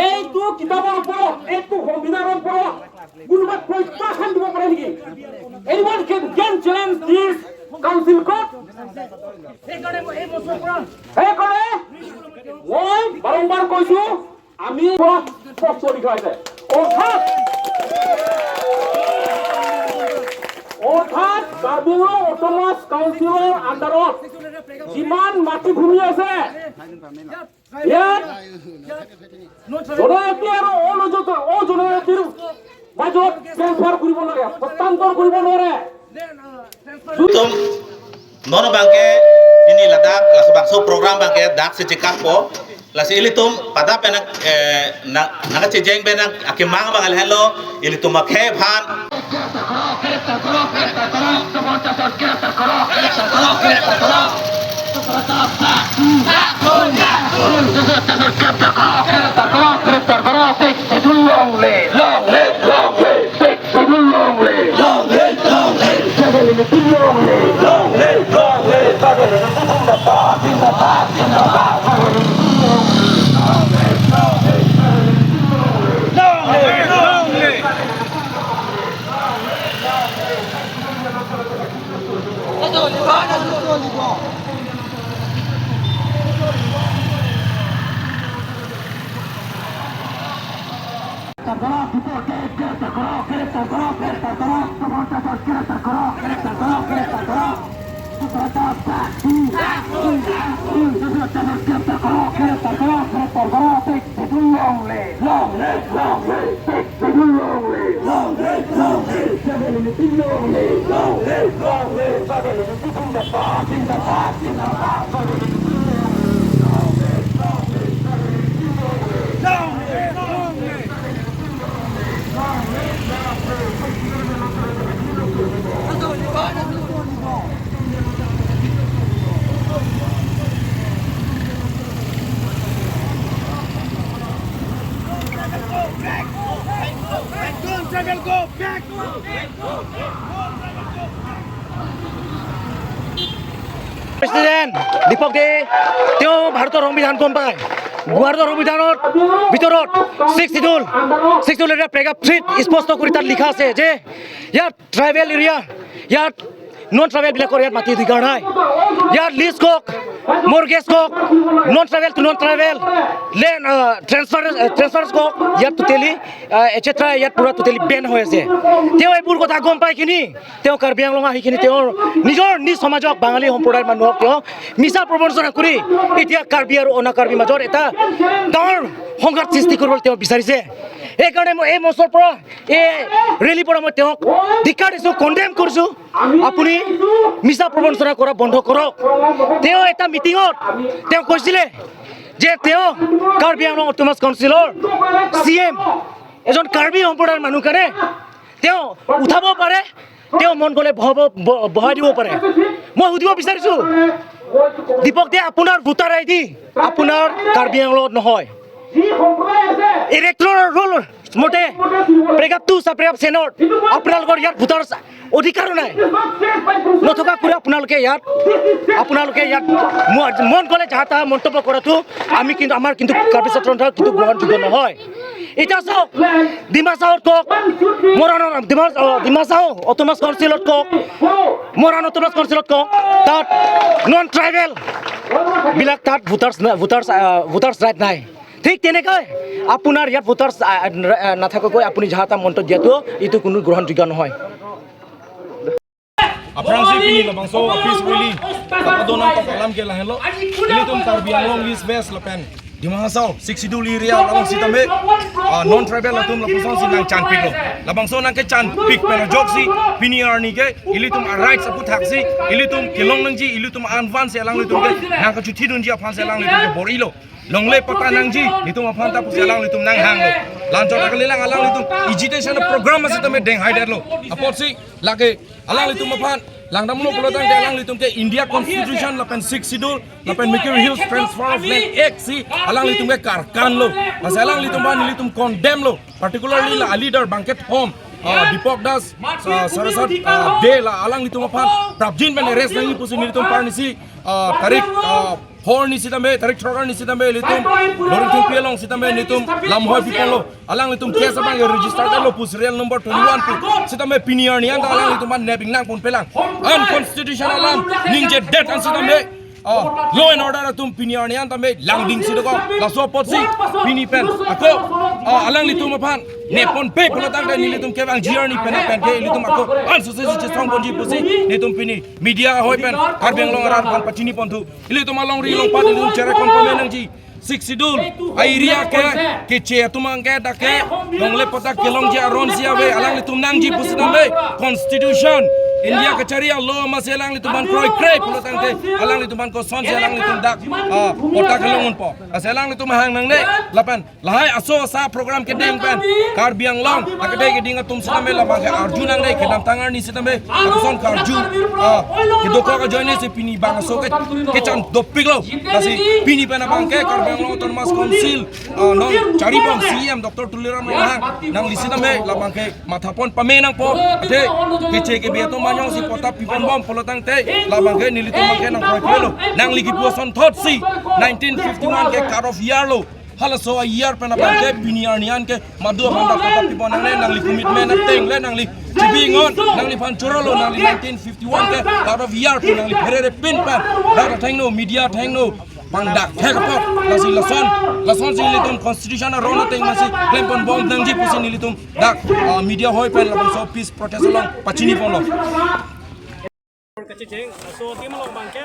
এইটো কিতাবৰ ওপৰত এইটো সংবিধানৰ ওপৰত কোনোবা প্ৰত্যাখ্যান দিব পাৰে নেকি? Anyone can challenge this council court? সেইকাৰণে মই বাৰম্বাৰ কৈছো আমি স্পষ্ট লিখা আছে অৰ্থাৎ কাৰ্বিংৰ অট'নমাছ কাউন্সিলৰ আণ্ডাৰত যিমান মাটিভূমি আছে ইয়াত জনজাতি আৰু অজনজাতিৰ মাজত ট্ৰেন্সফাৰ কৰিব লাগে, হস্তান্তৰ কৰিব নোৱাৰে। Nono bangke ini ladak langsung bangso program bangke dak sejekap po lasi ilitum pada penak naga cejeng benak akimang bangal hello ilitum makhe bhan Presiden Dipok de Teo Bharator সংবিধান গম পায় ভাৰতৰ সংবিধানৰ ভিতৰত 6 শিডিউল এটা প্ৰেগাপ 3 স্পষ্ট কৰি তাত লিখা আছে যে ইয়াত ট্ৰাইবেল এৰিয়া ইয়াত নন ট্ৰাইবেল বিলাকৰ ইয়াত মাটি অধিকাৰ নাই ইয়াত লিজ কক মৰ্গেজ কক non tribal to non tribal land transfers কক ইয়াত টোটেলি এটচেট্ৰা ইয়াত পুৰা টোটেলি বেন হৈ আছে তেওঁ এইবোৰ কথা গম পাইখিনি তেওঁ কাৰ্বি আংলং আহিখিনি তেওঁৰ নিজ সমাজক বাঙালী সম্প্ৰদায়ৰ মানুহক তেওঁ মিছা প্ৰবঞ্চনা কৰি এতিয়া কাৰ্বি আৰু অনা কাৰ্বি মাজত এটা ডাঙৰ সংঘাত সৃষ্টি কৰিবলৈ তেওঁ বিচাৰিছে এইকাৰণে মই এই মঞ্চৰ পৰা এই ৰেলীৰ পৰা মই তেওঁক ধিক্কাৰ দিছোঁ কণ্ডেম কৰিছোঁ আপুনি মিছা প্ৰবঞ্চনা কৰা বন্ধ কৰক তেওঁ এটা মিটিঙত তেওঁ কৈছিলে যে তেওঁ কাৰ্বি আংলং অট'নমাছ কাউন্সিলৰ CM এজন কাৰ্বি সম্প্ৰদায়ৰ মানুহ কাৰণে তেওঁ উঠাব পাৰে তেওঁ মন গ'লে বহাই দিব পাৰে মই সুধিব বিচাৰিছোঁ দীপক দে আপোনাৰ ভোটাৰ ID আপোনাৰ কাৰ্বি আংলঙত নহয় ইলেক্ট্ৰল ৰোল মতে প্ৰেগাপ 2 সাপ্ৰেগাপ চেনত আপোনালোকৰ ইয়াত ভোটাৰ অধিকাৰ নাই নথকা কৰি আপোনালোকে ইয়াত মন গ'লে যাহা মন্তব্য কৰাটো আমি কিন্তু আমাৰ কিন্তু কাৰ্বি ছাত্ৰৰ কিন্তু গ্ৰহণযোগ্য নহয় এতিয়া চাওক ডিমাচাওত কক মৰাণৰ ডিমাচাও অট'নমাছ কাউন্সিলত কক মৰাণ অট'নমাছ কাউন্সিলত কক তাত নন ট্ৰাইবেল বিলাক তাত ভোটাৰ্ছ ৰাইট নাই ঠিক তেনেকৈ আপোনাৰ ইয়াত ভোটাৰ্ছ নাথাকাকৈ আপুনি যাহা মন্তব্য দিয়াটো এইটো কোনো গ্ৰহণযোগ্য নহয় APHLC ini labang so office wili adonan to kalam ke lahelo ini tum Karbi Anglong list best lapen di mahasau 6 sidul area labang sitambe non tribal latum lapusong sinang canpik lo labang so nang ke canpik pena joksi piniar ni ke ilitum rights apu taksi ilitum kilong nangji ilitum advance elang litum ke nang ka chuthi dunji aphan selang litum ke borilo longle pata nangji litum aphan ta pu selang litum nang hang lo lancho takalilang alang litum agitation program ase tame deng hide lo apotsi lage alang litum aphan langdamulo pulotang ke alang litum ke India Constitution lapen 6 sidul lapen Mercury Hills Transfer of Land Act si alang litum ke karkan lo mas alang litum ban litum condemn lo particularly la leader banket home Dipok das sarasat de la alang litum apan prabjin ben res nangi pusi nilitum parnisi tarik hor ni sitambe tarik trogar ni sitambe litum loritum pialong sitambe litum lamhoi pipolo alang litum kesa bang register lo pus real number 21 pi sitambe piniar ni anda alang litum man nebing nang pun pelang unconstitutional alam ningje debt an sitambe law and order atum piniar ni anda me langding sidoko la so potsi pini pen ako alang litum apan nepon pe pelotang dan litum kebang jiar ni pen ke litum ako an society strong bonji pusi litum pini media hoi pen karbeng long aran pan pachini pontu litum along ri long pat litum chere kon pamenang ji sik sidul airia ke che tumang ke dake long le potak kelong ji aron siawe alang litum nang ji pusi nambe constitution India kecaria law maselang litum ban kroi krei pelotang te alang litum ban ko son alang litum dak potak kelongun po aselang litum hang nang ne lapan lahai aso sa program ke deng pen karbiang long akade ke dinga tum siname la bang arjun nang ne ke nam tangar ni sitambe son karju ke doko ka join se pini bang so ke chan dopik lo kasi pini pena bang ke karbiang long autonomous council non cari pom CM Dr. Tuliram nang lisiname la bang ke mathapon pamenang po ate ke che ke biato manyong si potap pipon bom polotang te la bang ke nilitum bang ke nang proyek lo nang ligi puason thot si 1951 ke cut off year lo hala so a year pena bang ke piniar nian ke madu banda potap pipon nang ne nang li commitment na teng le nang li cibingon nang li pancurolo nang li 1951 ke cut off year nang li perere pin pa dara thengno media thengno pangdak hekapot lasi lason si litum constitution rona teng masi klempon bom nangji pusin litum dak media hoi pen labang so peace protest along pachini polo Kachesong so tim long bangke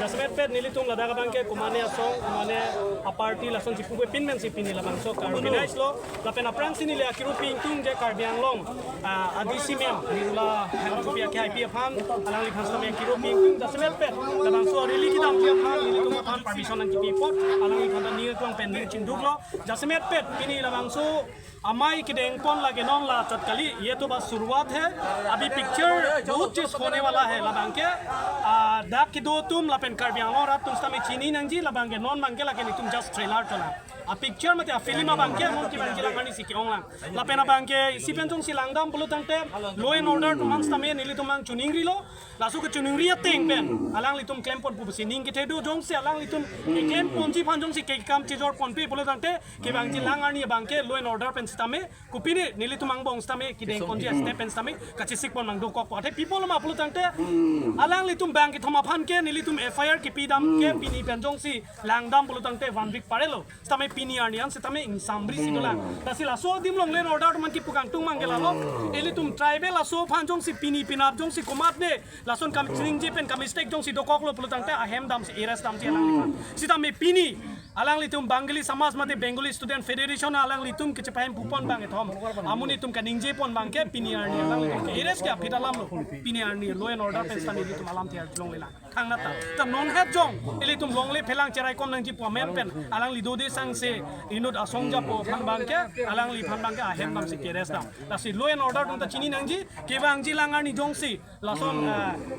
jasmet pet nilitung ladaga bangke kumane asong kumane a party lason si puwe pinmen si pinila bang so organize lo la pena prang sinile akiru pingtung je karbiang long ASDC mem nila hanupia ke IP pham alang li phasam akiru pingtung jasmet pet labang so rili kidam ke pham nilitung pham permission ang kipi pot alang li phanda ni tuang pending chinduk lo jasmet pet pinila bang so amai kideng pon lage non la chatkali ye to bas शुरुआत है अभी picture बहुत चीज होने वाला है labang ke dak kido tum lapen karbiang lo rat tum stami chini nangji labang ke non mangke lage ni tum just trailer tola a picture mate a film abang ke mon ki bang jila kani siki onglang lapen abang ke si penjong si langdam pulu tangte law and order tum man stami nili tum mang chuningri lo lasu ke chuningri teng pen alang li tum claim pon pu sining ke tedu jong se alang li tum claim pon ji phanjong si ke kam chijor pon pe pulu tangte ke bang ji langar ni bang ke law and order pen stami kupini nili tum mang bong stami ki deng pon ji step pen stami kachisik pon mang do kok ate people ma pulu tangte alang litum bank ki thoma phan ke nilitum FIR ki pidam ke pini penjong si langdam pulu tangte 1 week parelo stame pini arnian se tame insambri sidola tasila so dim long len order man ki pukang tung mangela lo elitum tribal aso phanjong si pini pinap jong si komat ne lason kam chring je pen kam mistake jong si dokok lo pulu tangte a hem dam si eras dam si alang lipan si tame pini alang litum Bengali Samaj mate Bengali Student Federation alang litum ke chepayam pupon bang ethom amuni tum ka ningje pon bang ke pini arni alang litum ke eres ke pitalam lo pini arni law and order pen stami litum alam tiar long lela khang nata ta non het jong elitum long le phelang cherai kon nang ji po men pen alang li do de sang se inut asong ja po phan bang ke alang li phan bang ke ahem dam si ke res dam la si law and order tum ta chini nang ji ke bang ji langar ni jong si la son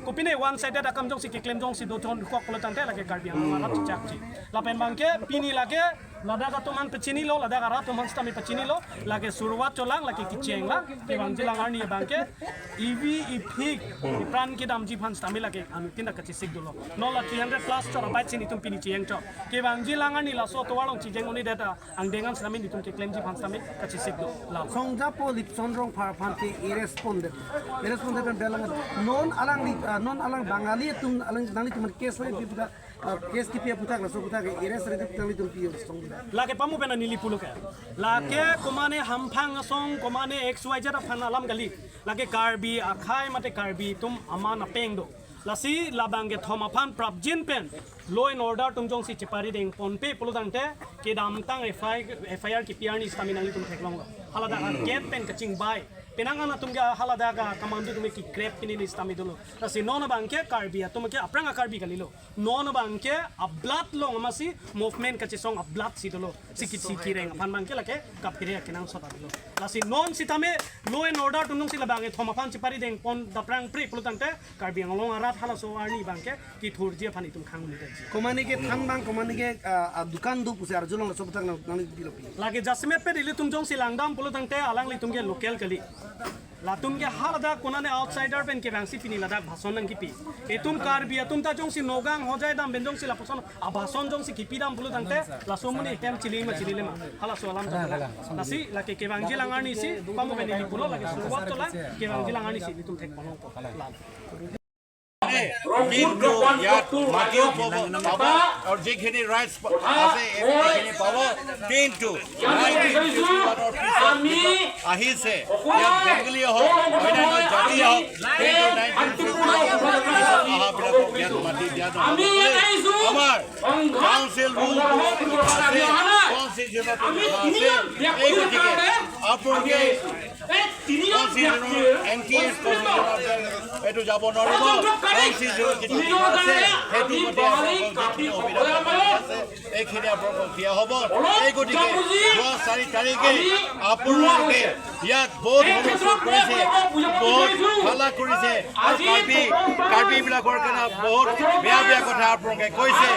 kopine one sided akam jong si ke claim jong si do thon kok lo tang te la ke karbiang rat chak chi la pen bang ke pini lage ladaga tuman pecini lo ladaga rat tuman stami pecini lo lage suruat colang lage kiceng la ke bang jilang arni bang ke EV ipik ipran ki dam ji phan stami lage anu tinda kachisik dolo no la 300 plus chora bai chini tum pini cheng cho ke bang jilang arni la so to walong chijeng oni data ang dengan stami ni tum ke claim ji phan stami kachisik do la songja po lip sonrong phan ke irresponde ben belang non alang bangali tum alang nali tum case hoy piputa case ki pia putak la so putak irres re tum tum pio song lake pamu pena nili puluke lake komane hamphang asong komane xyz phana lam gali lake karbi akhai mate karbi tum amana peng do lasi labang ge thoma phan prabjin pen law and order tum jong si chipari deng pon pe puludang te ke dam tang FIR ki piarni stamina li tum theklong lo halada get pen kaching bai penangana tumga halada ga kamandu tum ki grep pini ni stami dulu lasi non bangke karbi tum ke apranga karbi galilo non bangke a blood long amasi movement Kachesong a blood si dulu sikit sikireng phan bangke lake kapire kenang sota dulu lasi non sitame law and order tum si labang ge thoma phan chipari deng pon daprang pri puludang te karbi ngolong arat hala so arni bangke ki thurje phani tum khang ni komani ke thanbang komani ke dukan du puse arjulong la sobtang nang dilopi lage jasmet pe dili tum jong si langdam puludang te alang li tum ge local kali latum ke halada konane outsider pen ke bangsi pini ladak bhason nang kipi etum karbi atum ta jong si nogang hojai dam benjong si laposon abhason jong si kipi dam bulu tangte lasomuni tem chilile ma hala soalam ta lasi lake ke bangji langani si pamu beni pulo lake suwat to la ke bangji langani si bitum thek pono ko lam কিন্তু ইয়াত মাটিও পাব আৰু যিখিনি rights আছে এইখিনি পাব কিন্তু আহিছে ইয়াত বেংগলী হওক অন্যান্য জাতি হওক কিন্তু 1950 ইয়াত মাটি দিয়া আমাৰ কাউন্সিল ৰুল আছে কনস্টিটিউশনত আছে এই গতিকে আপোনালোকে এনটিএছ এইটো যাব নোৱাৰিব এইখিনি আপোনালোকক দিয়া হ'ব এই গতিকে 4 তাৰিখে আপোনালোকে ইয়াত বহুত কৰিছে বহুত হাল্লা কৰিছে কাৰ্বিবিলাকৰ কাৰণে বহুত বেয়া কথা আপোনালোকে কৈছে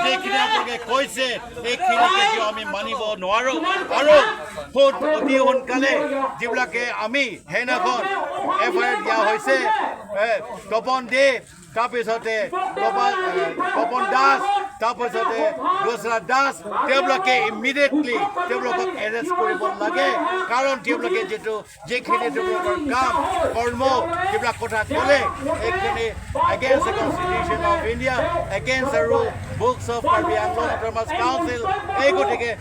যিখিনি আপোনালোকে কৈছে এইখিনি কেতিয়াও আমি মানিব নোৱাৰোঁ আৰু বহুত অতি সোনকালে যিবিলাকে আমি সেইদিনাখন এফআইআৰ দিয়া হৈছে তপন দে তাৰপিছতে তপন দাস তাৰপিছতে দোসৰা দাস তেওঁলোকে ইমিডিয়েটলি তেওঁলোকক এৰেষ্ট কৰিব লাগে কাৰণ তেওঁলোকে যিখিনি তেওঁলোকৰ কাম কৰ্ম যিবিলাক কথা ক'লে এইখিনি against the constitution of India against the rule books of Karbi Anglong autonomous council এই গতিকে